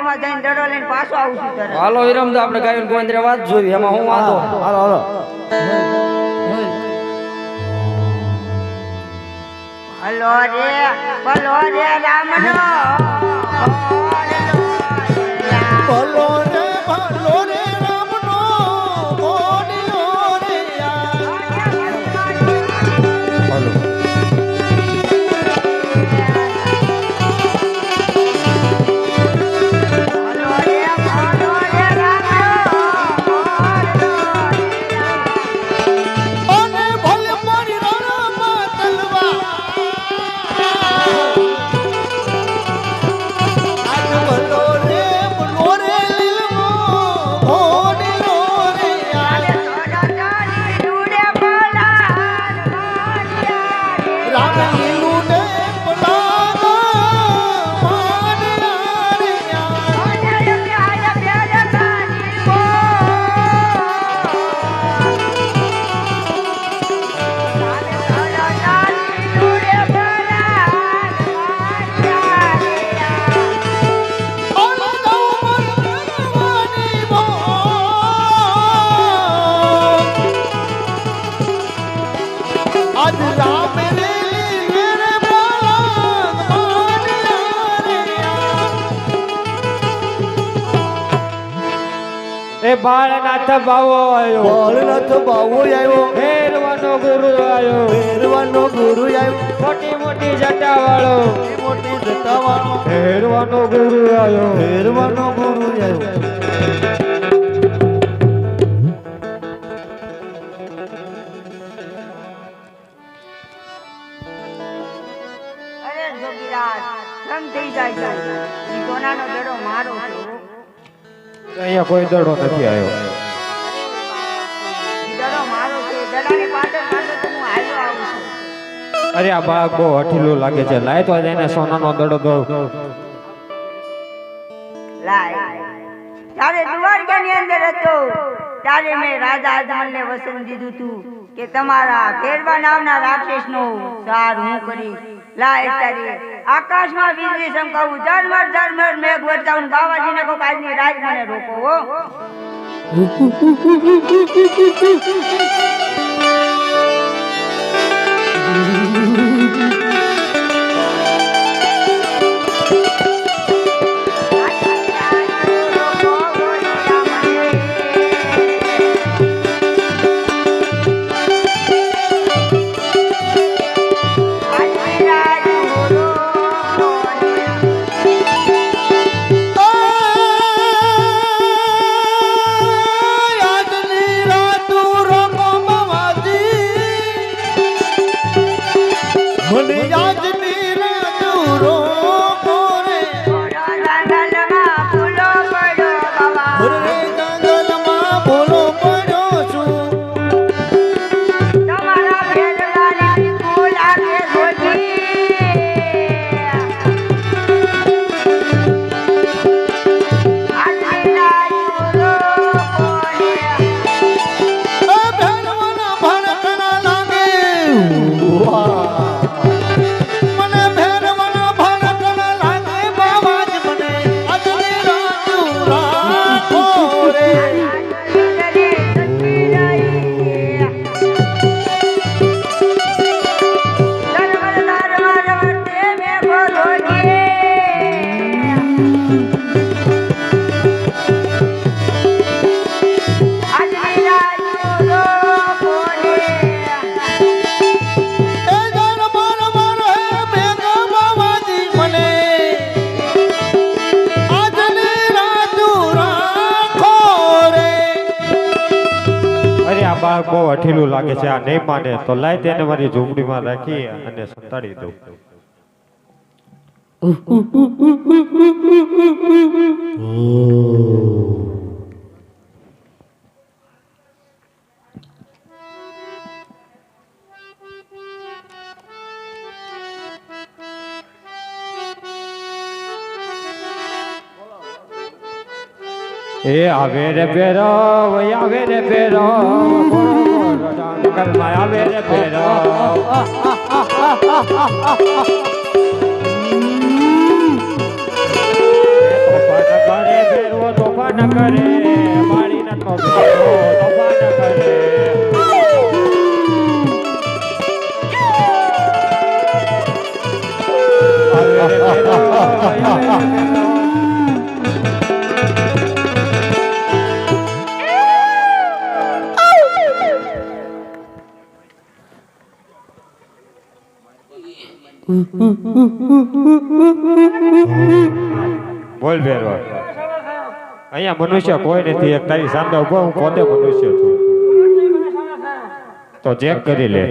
મંદિરમાં જઈને દડો લઈને પાછો આવું છું તરત. હાલો વિરમદા આપણે ગાયન ગોવિંદ્ર વાત જોઈ એમાં હું વાંધો. હાલો હાલો હલો રે બોલો રે રામનો ભલો રે રામનો બોલ્યો રે હાલો અને ભલે મારી રણમાં તલવા આજ ભલો રે લીલવો ભોળ્યો રે રામ લીલું ને પલાગા માર્યા રે આજ રામ રે લીલે રે પલાગ માર્યા રે એ બાળનાથ બાવો આવ્યો બાળનાથ બાવો આવ્યો ફેરવાનો ગુરુ આવ્યો ફેરવાનો ગુરુ આવ્યો મોટી મોટી જટા વાળો મોટી જટાવાળો ફેરવાનો ગુરુ આવ્યો ફેરવાનો ગુરુ આવ્યો અરે જોગીરાજ કેમ થઈ જાય છે ઈ સોનાનો દડો મારો છે અહીંયા કોઈ દડો નથી આવ્યો ઈ દડો મારો છે દડાની પાછળ પાછળ તો હું હાલ્યો આવું છું. અરે આ બાળક બહુ હઠીલું લાગે છે લાય તો એને સોનાનો દડો દો લાય ત્યારે દ્વારકાની અંદર હતો ત્યારે મેં રાજા અજમલને વચન દીધું હતું કે તમારા ફેરવા નામના રાક્ષસનો સાર હું કરીશ. લાય તારી આકાશમાં વીજળી ચમકાવું ઝરમર મેઘ વરસાવું બાવાજીને કહું કે આજની રાત મને રોકો હો. આજની રાત રોકો બાવાજી મને આજની રાત રોકો રે જંગલમાં ફૂલો પડ્યો બાવા રે જંગલમાં ભૂલો પડ્યો છું તમારા ફેરવાની ફૂલ આગે જોજી આજની રાત રોકો રે. ભેરવાના ભણકણા લાગે મને ભેરવાના ભણકણા લાગે બાવાજ મને આજની રાત રાખો રે એ જાન માર હે મેઘા બાવાજી મને આજની રાત રાખો રે અરે આ બાળક બહુ હઠીલું લાગે છે આ નહીં માને તો લાય તેને મારી ઝૂંપડીમાં રાખી અને સંતાડી દઉં એ આવે રે પેરો આવે રે પેરો જંગલમાં આવે રે પેરો તોફાન કરે મારીને તો તોફાન કરે બોલ ભેરવા અહીંયા મનુષ્ય કોઈ નથી એક તારી સામે ઉભો હું પોતે મનુષ્ય છું તો ચેક કરી લે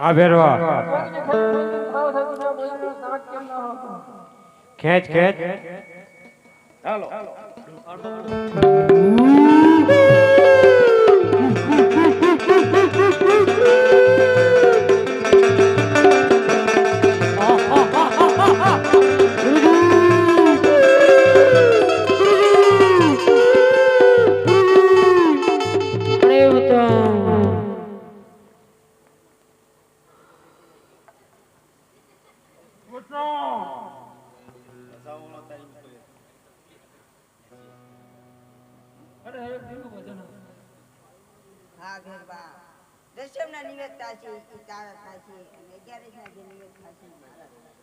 હા ભેરવા ખેંચ ખેંચ હા ગરબા દશમના નિવેદ થાશે એ તારા થાશે અને 11 ના જે નિવેદ થાશે એ મારા થાશે.